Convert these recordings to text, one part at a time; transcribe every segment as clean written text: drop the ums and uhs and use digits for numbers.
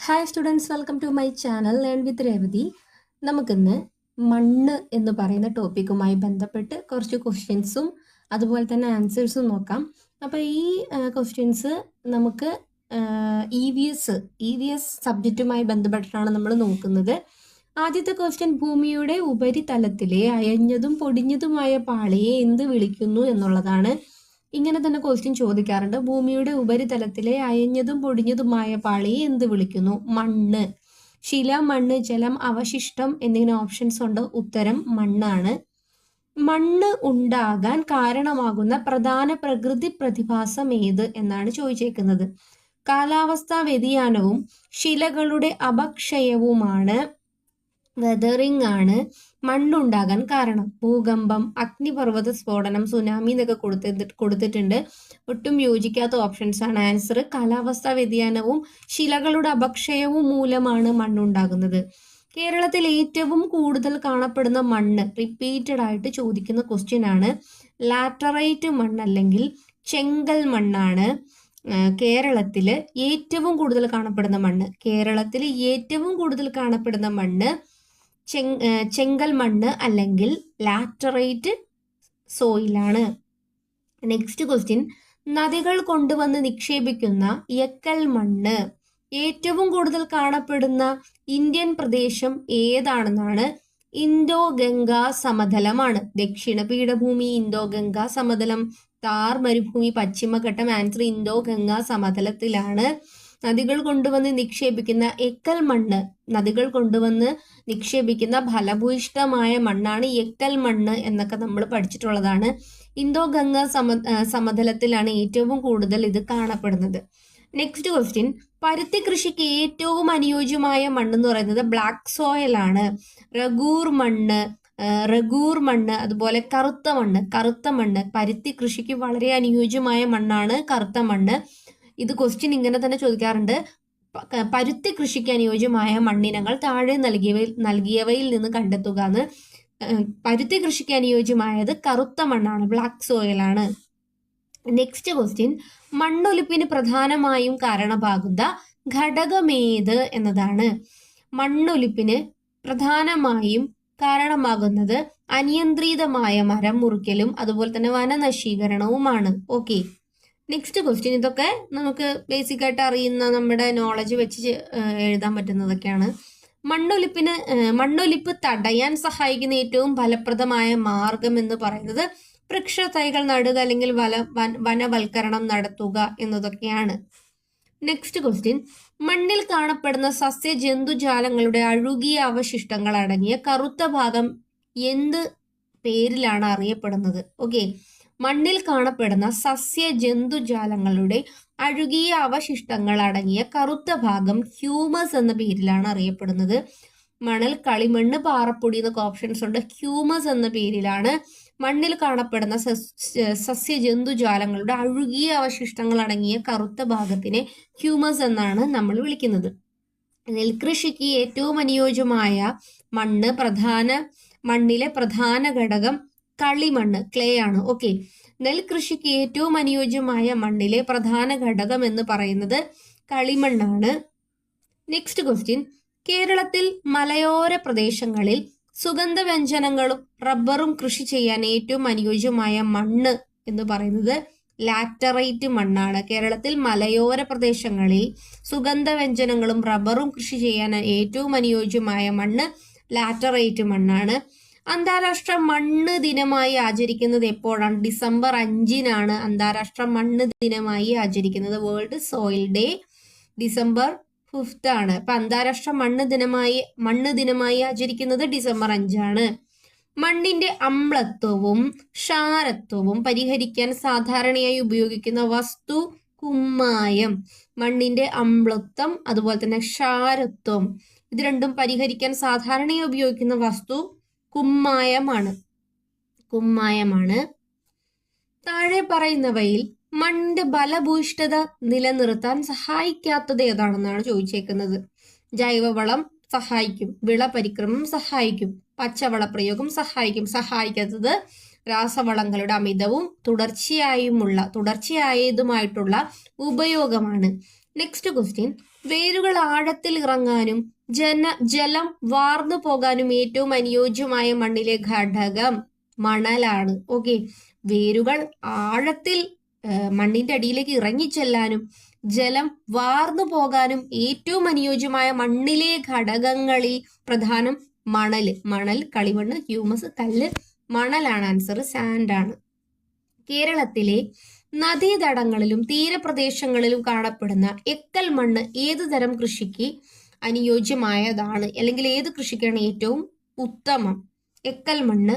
Hi students, welcome to my channel learn with Revathi. നമുക്കിന്ന് മണ്ണ് എന്ന് പറയുന്ന ടോപ്പിക്കുമായി ബന്ധപ്പെട്ട് കുറച്ച് ക്വസ്റ്റ്യൻസും അതുപോലെ തന്നെ ആൻസേഴ്സും നോക്കാം. അപ്പോൾ ഈ ക്വസ്റ്റ്യൻസ് നമുക്ക് ഇ വി എസ് സബ്ജക്റ്റുമായി ബന്ധപ്പെട്ടിട്ടാണ് നമ്മൾ നോക്കുന്നത്. ആദ്യത്തെ ക്വസ്റ്റ്യൻ, ഭൂമിയുടെ ഉപരിതലത്തിലെ അയഞ്ഞതും പൊടിഞ്ഞതുമായ പാളിയെ എന്ത് വിളിക്കുന്നു എന്നുള്ളതാണ്. ഇങ്ങനെ തന്നെ ക്വസ്റ്റ്യൻ ചോദിക്കാറുണ്ട്. ഭൂമിയുടെ ഉപരിതലത്തിലെ അയഞ്ഞതും പൊടിഞ്ഞതുമായ പാളിയെ എന്ത് വിളിക്കുന്നു? മണ്ണ്. ശില, മണ്ണ്, ജലം, അവശിഷ്ടം എന്നിങ്ങനെ ഓപ്ഷൻസ് ഉണ്ട്. ഉത്തരം മണ്ണാണ്. മണ്ണ് ഉണ്ടാകാൻ കാരണമാകുന്ന പ്രധാന പ്രകൃതി പ്രതിഭാസം ഏത് എന്നാണ് ചോദിച്ചേക്കുന്നത്. കാലാവസ്ഥാ വ്യതിയാനവും ശിലകളുടെ അപക്ഷയവുമാണ്, വെതറിംഗ് ആണ് മണ്ണുണ്ടാകാൻ കാരണം. ഭൂകമ്പം, അഗ്നിപർവ്വത സ്ഫോടനം, സുനാമി എന്നൊക്കെ കൊടുത്തിട്ടുണ്ട്. ഒട്ടും യോജിക്കാത്ത ഓപ്ഷൻസ് ആണ്. ആൻസർ കാലാവസ്ഥാ വ്യതിയാനവും ശിലകളുടെ അപക്ഷയവും മൂലമാണ് മണ്ണുണ്ടാകുന്നത്. കേരളത്തിൽ ഏറ്റവും കൂടുതൽ കാണപ്പെടുന്ന മണ്ണ് റിപ്പീറ്റഡ് ആയിട്ട് ചോദിക്കുന്ന ക്വസ്റ്റ്യൻ ആണ്. ലാറ്ററൈറ്റ് മണ്ണ് അല്ലെങ്കിൽ ചെങ്കൽ മണ്ണാണ് കേരളത്തിൽ ഏറ്റവും കൂടുതൽ കാണപ്പെടുന്ന മണ്ണ്. കേരളത്തിൽ ഏറ്റവും കൂടുതൽ കാണപ്പെടുന്ന മണ്ണ് ചെങ്കൽ മണ്ണ് അല്ലെങ്കിൽ ലാറ്ററൈറ്റ് സോയിലാണ്. നെക്സ്റ്റ് ക്വസ്റ്റ്യൻ, നദികൾ കൊണ്ടുവന്ന് നിക്ഷേപിക്കുന്ന എക്കൽ മണ്ണ് ഏറ്റവും കൂടുതൽ കാണപ്പെടുന്ന ഇന്ത്യൻ പ്രദേശം ഏതാണെന്നാണ്. ഇന്തോ ഗംഗാ സമതലമാണ്. ദക്ഷിണ പീഠഭൂമി, ഇന്തോ ഗംഗാ സമതലം, താർ മരുഭൂമി, പശ്ചിമഘട്ടം. ആൻസർ ഇന്തോ ഗംഗാ സമതലത്തിലാണ്. നദികൾ കൊണ്ടുവന്ന് നിക്ഷേപിക്കുന്ന എക്കൽ മണ്ണ്, നദികൾ കൊണ്ടുവന്ന് നിക്ഷേപിക്കുന്ന ഫലഭൂയിഷ്ഠമായ മണ്ണാണ് എക്കൽ മണ്ണ് എന്നൊക്കെ നമ്മൾ പഠിച്ചിട്ടുള്ളതാണ്. ഇന്തോ ഗംഗാ സമതലത്തിലാണ് ഏറ്റവും കൂടുതൽ ഇത് കാണപ്പെടുന്നത്. നെക്സ്റ്റ് ക്വസ്റ്റ്യൻ, പരുത്തി കൃഷിക്ക് ഏറ്റവും അനുയോജ്യമായ മണ്ണ് എന്ന് പറയുന്നത് ബ്ലാക്ക് സോയിൽ ആണ്. റഗൂർ മണ്ണ്, അതുപോലെ കറുത്ത മണ്ണ് പരുത്തി കൃഷിക്ക് വളരെ അനുയോജ്യമായ മണ്ണാണ് കറുത്ത മണ്ണ്. ഇത് ക്വസ്റ്റ്യൻ ഇങ്ങനെ തന്നെ ചോദിക്കാറുണ്ട്. പരുത്തി കൃഷിക്ക് അനുയോജ്യമായ മണ്ണിനങ്ങൾ താഴെ നൽകിയവയിൽ നിന്ന് കണ്ടെത്തുക എന്ന്. പരുത്തി കൃഷിക്ക് അനുയോജ്യമായത് കറുത്ത മണ്ണാണ്, ബ്ലാക്ക് സോയിൽ ആണ്. നെക്സ്റ്റ് ക്വസ്റ്റ്യൻ, മണ്ണൊലിപ്പിന് പ്രധാനമായും കാരണമാകുന്ന ഘടകമേത് എന്നതാണ്. മണ്ണൊലിപ്പിന് പ്രധാനമായും കാരണമാകുന്നത് അനിയന്ത്രിതമായ മരം മുറിക്കലും അതുപോലെ തന്നെ വനനശീകരണവുമാണ്. ഓക്കെ, നെക്സ്റ്റ് ക്വസ്റ്റ്യൻ, ഇതൊക്കെ നമുക്ക് ബേസിക് ആയിട്ട് അറിയുന്ന നമ്മുടെ നോളജ് വെച്ച് എഴുതാൻ പറ്റുന്നതൊക്കെയാണ്. മണ്ണൊലിപ്പ് തടയാൻ സഹായിക്കുന്ന ഏറ്റവും ഫലപ്രദമായ മാർഗം എന്ന് പറയുന്നത് വൃക്ഷത്തൈകൾ നടുക അല്ലെങ്കിൽ വനവൽക്കരണം നടത്തുക എന്നതൊക്കെയാണ്. നെക്സ്റ്റ് ക്വസ്റ്റ്യൻ, മണ്ണിൽ കാണപ്പെടുന്ന സസ്യ ജന്തുജാലങ്ങളുടെ അഴുകിയ അവശിഷ്ടങ്ങൾ അടങ്ങിയ കറുത്ത ഭാഗം എന്ത് പേരിലാണ് അറിയപ്പെടുന്നത്? ഓക്കെ, മണ്ണിൽ കാണപ്പെടുന്ന സസ്യ ജന്തുജാലങ്ങളുടെ അഴുകിയ അവശിഷ്ടങ്ങൾ അടങ്ങിയ കറുത്ത ഭാഗം ഹ്യൂമസ് എന്ന പേരിലാണ് അറിയപ്പെടുന്നത്. മണൽ, കളിമണ്ണ്, പാറപ്പൊടി എന്നൊക്കെ ഓപ്ഷൻസ് ഉണ്ട്. ഹ്യൂമസ് എന്ന പേരിലാണ് മണ്ണിൽ കാണപ്പെടുന്ന സസ്യ ജന്തുജാലങ്ങളുടെ അഴുകിയ അവശിഷ്ടങ്ങൾ അടങ്ങിയ കറുത്ത ഭാഗത്തിനെ ഹ്യൂമസ് എന്നാണ് നമ്മൾ വിളിക്കുന്നത്. നെൽകൃഷിക്ക് ഏറ്റവും അനുയോജ്യമായ മണ്ണിലെ പ്രധാന ഘടകം കളിമണ്ണ്, ക്ലേ ആണ്. ഓക്കെ, നെൽകൃഷിക്ക് ഏറ്റവും അനുയോജ്യമായ മണ്ണിലെ പ്രധാന ഘടകം എന്ന് പറയുന്നത് കളിമണ്ണാണ്. നെക്സ്റ്റ് ക്വസ്റ്റ്യൻ, കേരളത്തിൽ മലയോര പ്രദേശങ്ങളിൽ സുഗന്ധവ്യഞ്ജനങ്ങളും റബ്ബറും കൃഷി ചെയ്യാൻ ഏറ്റവും അനുയോജ്യമായ മണ്ണ് എന്ന് പറയുന്നത് ലാറ്ററൈറ്റ് മണ്ണാണ്. കേരളത്തിൽ മലയോര പ്രദേശങ്ങളിൽ സുഗന്ധവ്യഞ്ജനങ്ങളും റബ്ബറും കൃഷി ചെയ്യാൻ ഏറ്റവും അനുയോജ്യമായ മണ്ണ് ലാറ്ററൈറ്റ് മണ്ണാണ്. അന്താരാഷ്ട്ര മണ്ണ് ദിനമായി ആചരിക്കുന്നത് എപ്പോഴാണ്? ഡിസംബർ 5-നാണ് അന്താരാഷ്ട്ര മണ്ണ് ദിനമായി ആചരിക്കുന്നത്. വേൾഡ് സോയിൽ ഡേ ഡിസംബർ 5 ആണ്. അപ്പൊ അന്താരാഷ്ട്ര മണ്ണ് ദിനമായി ആചരിക്കുന്നത് ഡിസംബർ 5-ആണ്. മണ്ണിന്റെ അമ്ലത്വവും ക്ഷാരത്വവും പരിഹരിക്കാൻ സാധാരണയായി ഉപയോഗിക്കുന്ന വസ്തു കുമ്മായം. മണ്ണിന്റെ അമ്ലത്വം അതുപോലെ തന്നെ ക്ഷാരത്വം ഇത് രണ്ടും പരിഹരിക്കാൻ സാധാരണയായി ഉപയോഗിക്കുന്ന വസ്തു കുമ്മായമാണ്. താഴെ പറയുന്നവയിൽ മണ്ണിന്റെ ഫലഭൂയിഷ്ഠത നിലനിർത്താൻ സഹായിക്കാത്തത് ഏതാണെന്നാണ് ചോദിച്ചേക്കുന്നത്. ജൈവവളം സഹായിക്കും, വിള പരിക്രമം സഹായിക്കും, പച്ചവള പ്രയോഗം സഹായിക്കും. സഹായിക്കാത്തത് രാസവളങ്ങളുടെ അമിതവും തുടർച്ചയായതുമായിട്ടുള്ള ഉപയോഗമാണ്. നെക്സ്റ്റ് ക്വസ്റ്റ്യൻ, വേരുകൾ ആഴത്തിൽ ഇറങ്ങാനും ജലം വാർന്നു പോകാനും ഏറ്റവും അനുയോജ്യമായ മണ്ണിലെ ഘടകം മണലാണ്. ഓക്കെ, വേരുകൾ ആഴത്തിൽ മണ്ണിന്റെ അടിയിലേക്ക് ഇറങ്ങിച്ചെല്ലാനും ജലം വാർന്നു പോകാനും ഏറ്റവും അനുയോജ്യമായ മണ്ണിലെ ഘടകങ്ങളിൽ പ്രധാനം മണൽ, കളിമണ്ണ്, ഹ്യൂമസ്, കല്ല്, മണലാണ് ആൻസർ, സാൻഡ് ആണ്. കേരളത്തിലെ നദീതടങ്ങളിലും തീരപ്രദേശങ്ങളിലും കാണപ്പെടുന്ന എക്കൽ മണ്ണ് ഏത് തരം കൃഷിക്ക് അനുയോജ്യമായതാണ്, അല്ലെങ്കിൽ ഏത് കൃഷിക്കാണ് ഏറ്റവും ഉത്തമം? എക്കൽ മണ്ണ്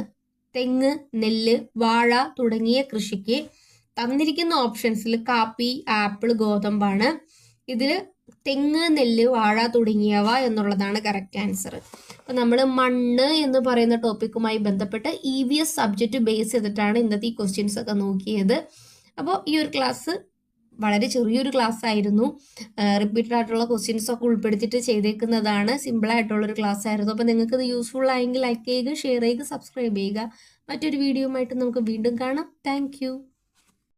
തെങ്ങ്, നെല്ല്, വാഴ തുടങ്ങിയ കൃഷിക്ക് തന്നിരിക്കുന്ന ഓപ്ഷൻസിൽ കാപ്പി, ആപ്പിൾ, ഗോതമ്പാണ്. ഇതിൽ തെങ്ങ്, നെല്ല്, വാഴ തുടങ്ങിയവ എന്നുള്ളതാണ് കറക്റ്റ് ആൻസർ. അപ്പൊ നമ്മൾ മണ്ണ് എന്ന് പറയുന്ന ടോപ്പിക്കുമായി ബന്ധപ്പെട്ട് EVS സബ്ജക്റ്റ് ബേസ് ചെയ്തിട്ടാണ് ഇന്നത്തെ ഈ ക്വസ്റ്റ്യൻസ് ഒക്കെ നോക്കിയത്. അപ്പോൾ ഈ ഒരു ക്ലാസ് വളരെ ചെറിയൊരു ക്ലാസ് ആയിരുന്നു. റിപ്പീറ്റഡ് ആയിട്ടുള്ള ക്വസ്റ്റ്യൻസ് ഒക്കെ ഉൾപ്പെടുത്തിയിട്ട് ചെയ്തേക്കുന്നതാണ്. സിമ്പിൾ ആയിട്ടുള്ളൊരു ക്ലാസ് ആയിരുന്നു. അപ്പോൾ നിങ്ങൾക്ക് ഇത് യൂസ്ഫുൾ ആയെങ്കിൽ ലൈക്ക് ചെയ്യുക, ഷെയർ ചെയ്യുക, സബ്സ്ക്രൈബ് ചെയ്യുക. മറ്റൊരു വീഡിയോയുമായിട്ട് നമുക്ക് വീണ്ടും കാണാം. താങ്ക്